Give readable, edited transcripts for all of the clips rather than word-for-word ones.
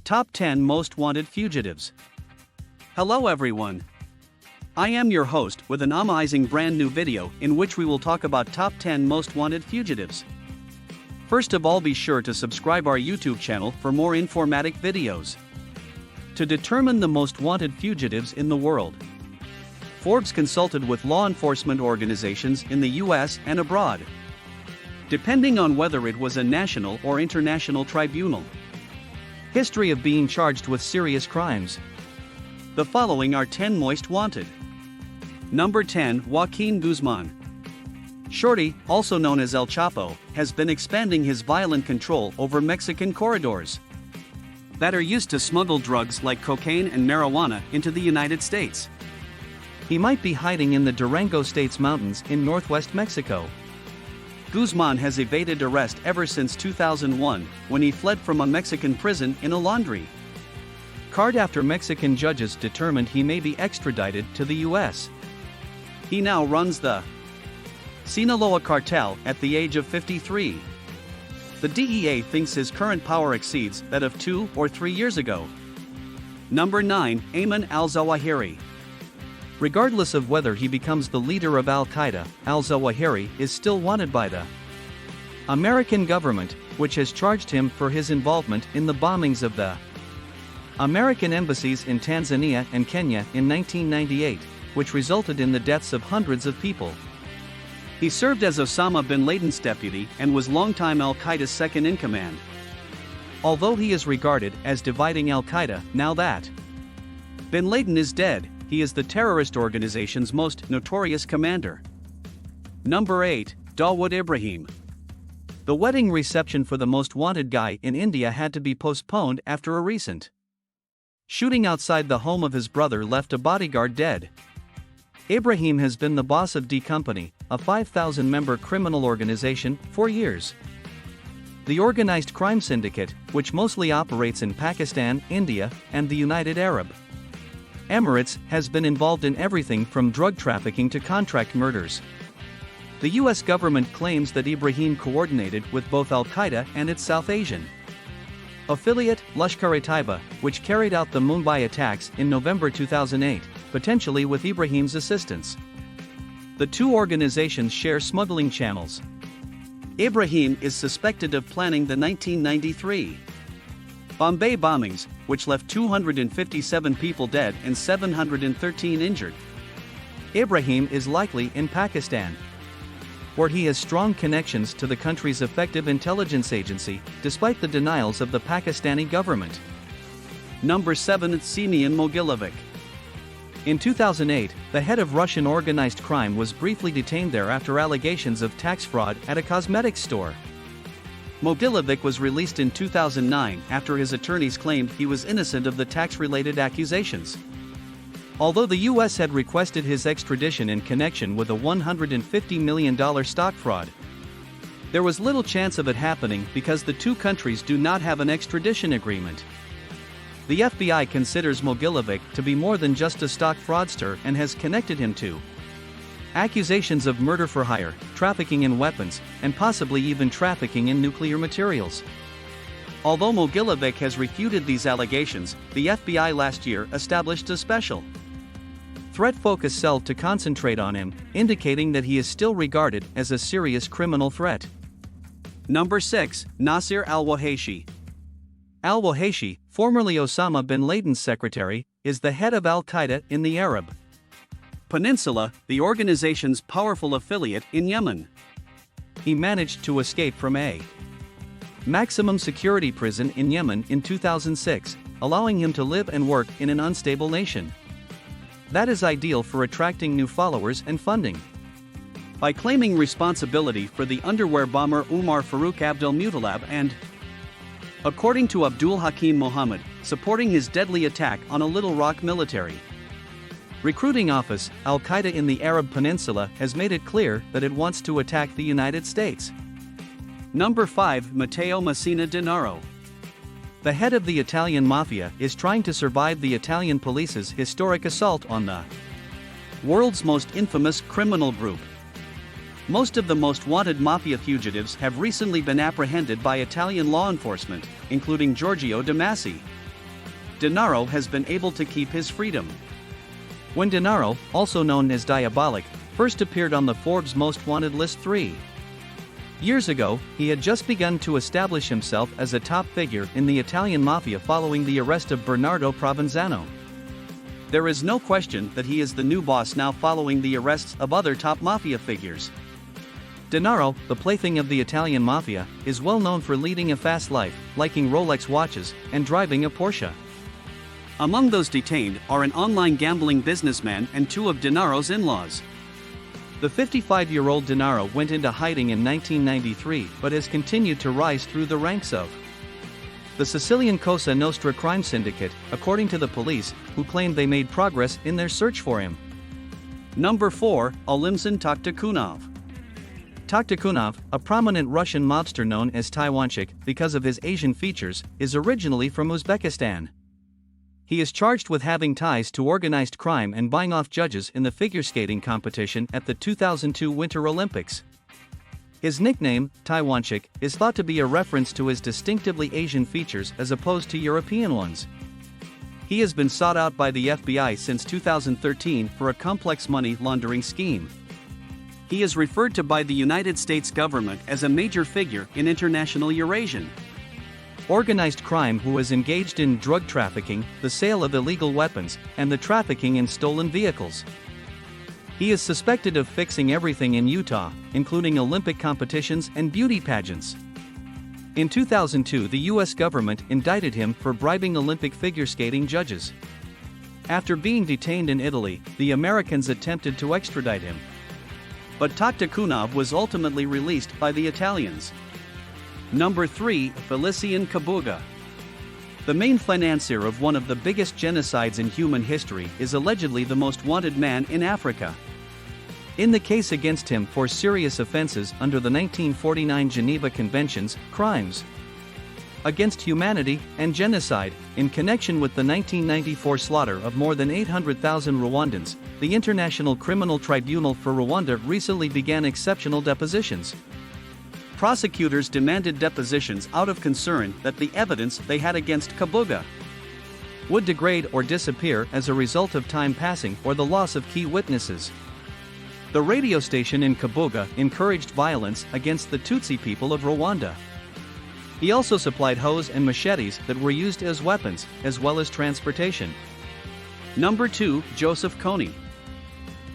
Top 10 Most Wanted Fugitives. Hello everyone. I am your host with an amazing brand new video in which we will talk about top 10 most wanted fugitives. First of all, be sure to subscribe our YouTube channel for more informative videos. To determine the most wanted fugitives in the world, Forbes consulted with law enforcement organizations in the US and abroad, depending on whether it was a national or international tribunal. History of being charged with serious crimes. The following are 10 most wanted. Number 10, Joaquin Guzman. Shorty, also known as El Chapo, has been expanding his violent control over Mexican corridors that are used to smuggle drugs like cocaine and marijuana into the United States. He might be hiding in the Durango State's mountains in northwest Mexico. Guzman has evaded arrest ever since 2001, when he fled from a Mexican prison in a laundry cart after Mexican judges determined he may be extradited to the US. He now runs the Sinaloa cartel at the age of 53. The DEA thinks his current power exceeds that of 2 or 3 years ago. Number 9, Ayman al-Zawahiri. Regardless of whether he becomes the leader of al-Qaeda, al-Zawahiri is still wanted by the American government, which has charged him for his involvement in the bombings of the American embassies in Tanzania and Kenya in 1998, which resulted in the deaths of hundreds of people. He served as Osama bin Laden's deputy and was longtime al-Qaeda's second-in-command. Although he is regarded as dividing al-Qaeda now that bin Laden is dead, he is the terrorist organization's most notorious commander. Number 8, Dalwood Ibrahim. The wedding reception for the most wanted guy in India had to be postponed after a recent shooting outside the home of his brother left a bodyguard dead. Ibrahim has been the boss of D Company, a 5,000-member criminal organization, for years. The organized crime syndicate, which mostly operates in Pakistan, India, and the United Arab Emirates, has been involved in everything from drug trafficking to contract murders. The US government claims that Ibrahim coordinated with both al-Qaeda and its South Asian affiliate, Lashkar-e-Taiba, which carried out the Mumbai attacks in November 2008, potentially with Ibrahim's assistance. The two organizations share smuggling channels. Ibrahim is suspected of planning the 1993 Bombay bombings, which left 257 people dead and 713 injured. Ibrahim is likely in Pakistan, where he has strong connections to the country's effective intelligence agency, despite the denials of the Pakistani government. Number 7, Igor Mogilovic. In 2008, the head of Russian organized crime was briefly detained there after allegations of tax fraud at a cosmetics store. Mogilovic was released in 2009 after his attorneys claimed he was innocent of the tax-related accusations. Although the US had requested his extradition in connection with a $150 million stock fraud, there was little chance of it happening because the two countries do not have an extradition agreement. The FBI considers Mogilovic to be more than just a stock fraudster and has connected him to accusations of murder for hire, trafficking in weapons, and possibly even trafficking in nuclear materials. Although Mogilovic has refuted these allegations, the FBI last year established a special threat focus cell to concentrate on him, indicating that he is still regarded as a serious criminal threat. Number 6, Nasir alWahishi. Al-Wahishi, formerly Osama bin Laden's secretary, is the head of al-Qaeda in the Arab Peninsula, the organization's powerful affiliate in Yemen. He managed to escape from a maximum security prison in Yemen in 2006, allowing him to live and work in an unstable nation. That is ideal for attracting new followers and funding. By claiming responsibility for the underwear bomber Umar Farouk Abdel Mutalab and, according to Abdul Hakim Mohammed, supporting his deadly attack on a Little Rock military recruiting office, al-Qaeda in the Arab Peninsula has made it clear that it wants to attack the United States. Number 5, Mateo Messina DiNaro. The head of the Italian mafia is trying to survive the Italian police's historic assault on the world's most infamous criminal group. Most of the most wanted mafia fugitives have recently been apprehended by Italian law enforcement, including Giorgio De Masi. DiNaro has been able to keep his freedom. When DiNaro, also known as Diabolic, first appeared on the Forbes Most Wanted list 3 years ago, he had just begun to establish himself as a top figure in the Italian mafia following the arrest of Bernardo Provenzano. There is no question that he is the new boss now following the arrests of other top mafia figures. DiNaro, the plaything of the Italian mafia, is well known for leading a fast life, liking Rolex watches, and driving a Porsche. Among those detained are an online gambling businessman and 2 of DiNaro's in-laws. The 55-year-old DiNaro went into hiding in 1993 but has continued to rise through the ranks of the Sicilian Cosa Nostra crime syndicate, according to the police, who claimed they made progress in their search for him. Number 4, Oleg Takunov. Takunov, a prominent Russian mobster known as Taiwanchik because of his Asian features, is originally from Uzbekistan. He is charged with having ties to organized crime and buying off judges in the figure skating competition at the 2002 Winter Olympics. His nickname, Taiwanchik, is thought to be a reference to his distinctively Asian features as opposed to European ones. He has been sought out by the FBI since 2013 for a complex money laundering scheme. He is referred to by the United States government as a major figure in international Eurasian organized crime who is engaged in drug trafficking, the sale of illegal weapons, and the trafficking in stolen vehicles. He is suspected of fixing everything in Utah, including Olympic competitions and beauty pageants. In 2002, the U.S. government indicted him for bribing Olympic figure skating judges. After being detained in Italy, the Americans attempted to extradite him. But Takunov was ultimately released by the Italians. Number 3, Felician Kabuga. The main financier of one of the biggest genocides in human history is allegedly the most wanted man in Africa. In the case against him for serious offenses under the 1949 Geneva Conventions, crimes against humanity and genocide, in connection with the 1994 slaughter of more than 800,000 Rwandans, the International Criminal Tribunal for Rwanda recently began exceptional depositions. Prosecutors demanded depositions out of concern that the evidence they had against Kabuga would degrade or disappear as a result of time passing or the loss of key witnesses. The radio station in Kabuga encouraged violence against the Tutsi people of Rwanda. He also supplied hoes and machetes that were used as weapons, as well as transportation. Number 2, Joseph Kony.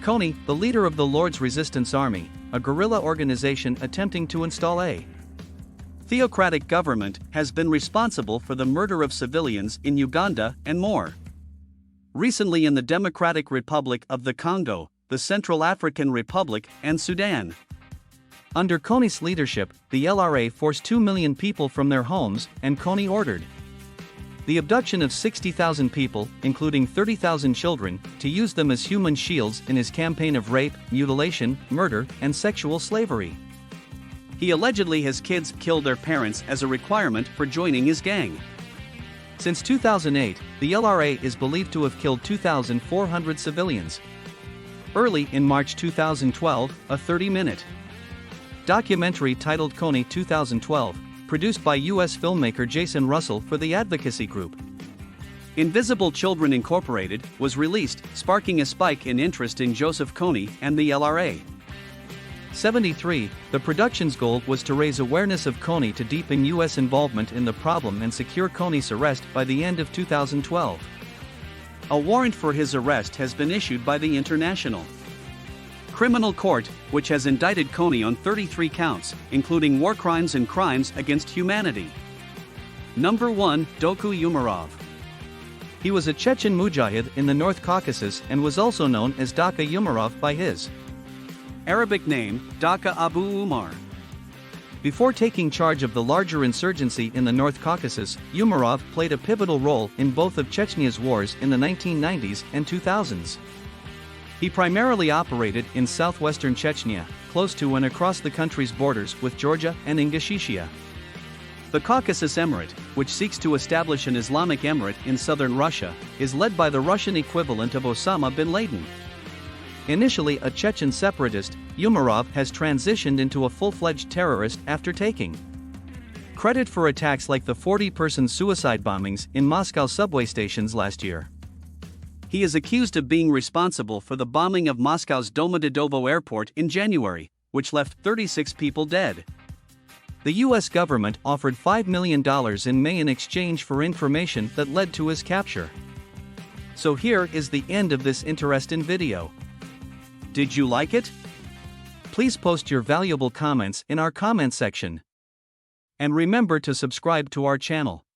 Kony, the leader of the Lord's Resistance Army, a guerrilla organization attempting to install a theocratic government, has been responsible for the murder of civilians in Uganda and more recently in the Democratic Republic of the Congo, the Central African Republic, and Sudan. Under Kony's leadership, the LRA forced 2 million people from their homes, and Kony ordered the abduction of 60,000 people, including 30,000 children, to use them as human shields in his campaign of rape, mutilation, murder, and sexual slavery. He allegedly has kids kill their parents as a requirement for joining his gang. Since 2008, the LRA is believed to have killed 2,400 civilians. Early in March 2012, a 30-minute documentary titled Kony 2012, produced by U.S. filmmaker Jason Russell for the advocacy group Invisible Children Incorporated, was released, sparking a spike in interest in Joseph Kony and the LRA. 73, the production's goal was to raise awareness of Kony to deepen U.S. involvement in the problem and secure Kony's arrest by the end of 2012. A warrant for his arrest has been issued by the International Criminal Court, which has indicted Kony on 33 counts, including war crimes and crimes against humanity. Number 1, Doku Umarov. He was a Chechen mujahid in the North Caucasus and was also known as Doku Umarov by his Arabic name, Doku Abu Umar. Before taking charge of the larger insurgency in the North Caucasus, Umarov played a pivotal role in both of Chechnya's wars in the 1990s and 2000s. He primarily operated in southwestern Chechnya, close to and across the country's borders with Georgia and Ingushetia. The Caucasus Emirate, which seeks to establish an Islamic emirate in southern Russia, is led by the Russian equivalent of Osama bin Laden. Initially a Chechen separatist, Umarov has transitioned into a full-fledged terrorist after taking credit for attacks like the 40-person suicide bombings in Moscow subway stations last year. He is accused of being responsible for the bombing of Moscow's Domodedovo airport in January, which left 36 people dead. The US government offered $5 million in May in exchange for information that led to his capture. So here is the end of this interesting video. Did you like it? Please post your valuable comments in our comment section. And remember to subscribe to our channel.